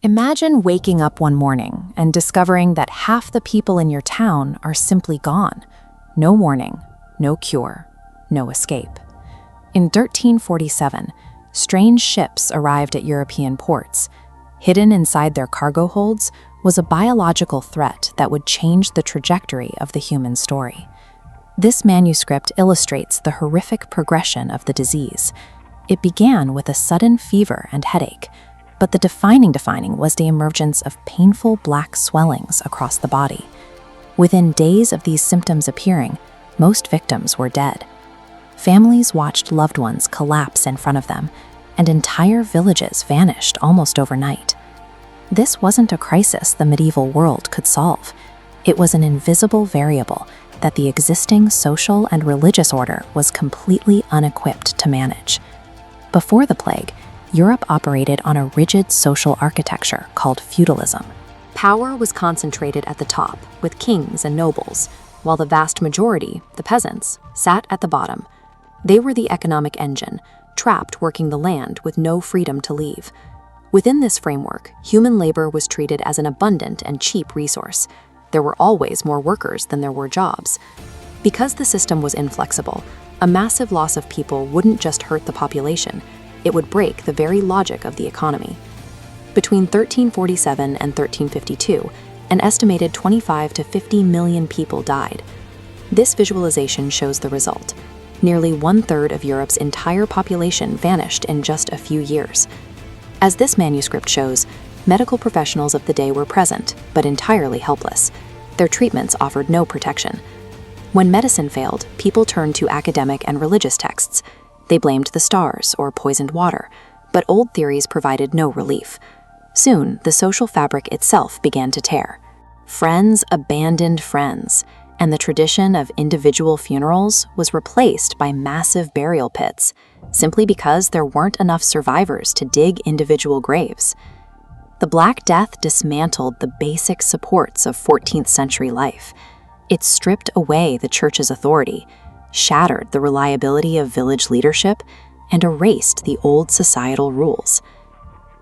Imagine waking up one morning and discovering that half the people in your town are simply gone. No warning, no cure, no escape. In 1347, strange ships arrived at European ports. Hidden inside their cargo holds was a biological threat that would change the trajectory of the human story. This manuscript illustrates the horrific progression of the disease. It began with a sudden fever and headache, but the defining was the emergence of painful black swellings across the body. Within days of these symptoms appearing, most victims were dead. Families watched loved ones collapse in front of them, and entire villages vanished almost overnight. This wasn't a crisis the medieval world could solve. It was an invisible variable that the existing social and religious order was completely unequipped to manage. Before the plague, Europe operated on a rigid social architecture called feudalism. Power was concentrated at the top, with kings and nobles, while the vast majority, the peasants, sat at the bottom. They were the economic engine, trapped working the land with no freedom to leave. Within this framework, human labor was treated as an abundant and cheap resource. There were always more workers than there were jobs. Because the system was inflexible, a massive loss of people wouldn't just hurt the population, it would break the very logic of the economy. Between 1347 and 1352, an estimated 25 to 50 million people died. This visualization shows the result. Nearly 1/3 of Europe's entire population vanished in just a few years. As this manuscript shows, medical professionals of the day were present, but entirely helpless. Their treatments offered no protection. When medicine failed, people turned to academic and religious texts. They blamed the stars or poisoned water, but old theories provided no relief. Soon, the social fabric itself began to tear. Friends abandoned friends, and the tradition of individual funerals was replaced by massive burial pits, simply because there weren't enough survivors to dig individual graves. The Black Death dismantled the basic supports of 14th century life. It stripped away the church's authority, shattered the reliability of village leadership, and erased the old societal rules.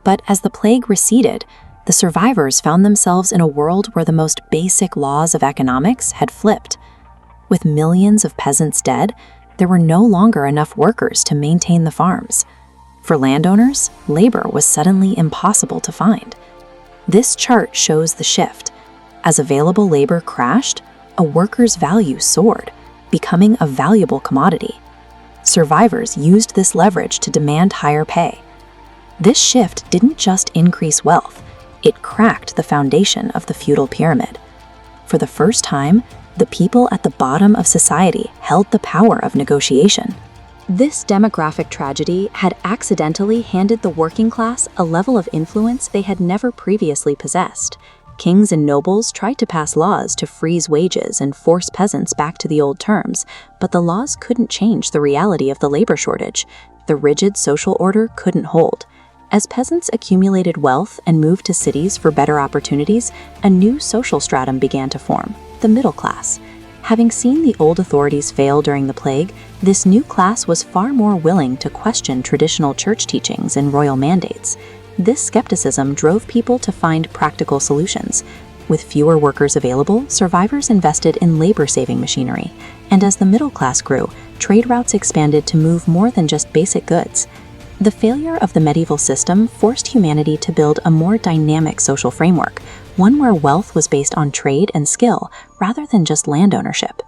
But as the plague receded, the survivors found themselves in a world where the most basic laws of economics had flipped. With millions of peasants dead, there were no longer enough workers to maintain the farms. For landowners, labor was suddenly impossible to find. This chart shows the shift. As available labor crashed, a worker's value soared, becoming a valuable commodity. Survivors used this leverage to demand higher pay. This shift didn't just increase wealth, it cracked the foundation of the feudal pyramid. For the first time, the people at the bottom of society held the power of negotiation. This demographic tragedy had accidentally handed the working class a level of influence they had never previously possessed. Kings and nobles tried to pass laws to freeze wages and force peasants back to the old terms, but the laws couldn't change the reality of the labor shortage. The rigid social order couldn't hold. As peasants accumulated wealth and moved to cities for better opportunities, a new social stratum began to form, the middle class. Having seen the old authorities fail during the plague, this new class was far more willing to question traditional church teachings and royal mandates. This skepticism drove people to find practical solutions. With fewer workers available, survivors invested in labor-saving machinery, and as the middle class grew, trade routes expanded to move more than just basic goods. The failure of the medieval system forced humanity to build a more dynamic social framework, one where wealth was based on trade and skill rather than just land ownership.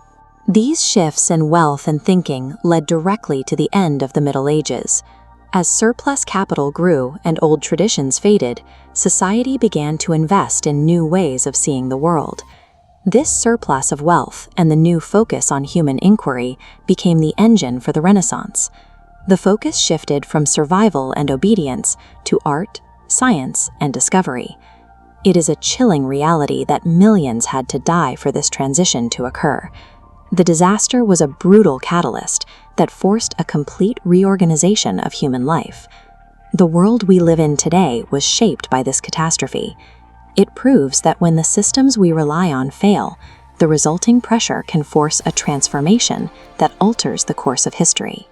These shifts in wealth and thinking led directly to the end of the Middle Ages. As surplus capital grew and old traditions faded, society began to invest in new ways of seeing the world. This surplus of wealth and the new focus on human inquiry became the engine for the Renaissance. The focus shifted from survival and obedience to art, science, and discovery. It is a chilling reality that millions had to die for this transition to occur. The disaster was a brutal catalyst that forced a complete reorganization of human life. The world we live in today was shaped by this catastrophe. It proves that when the systems we rely on fail, the resulting pressure can force a transformation that alters the course of history.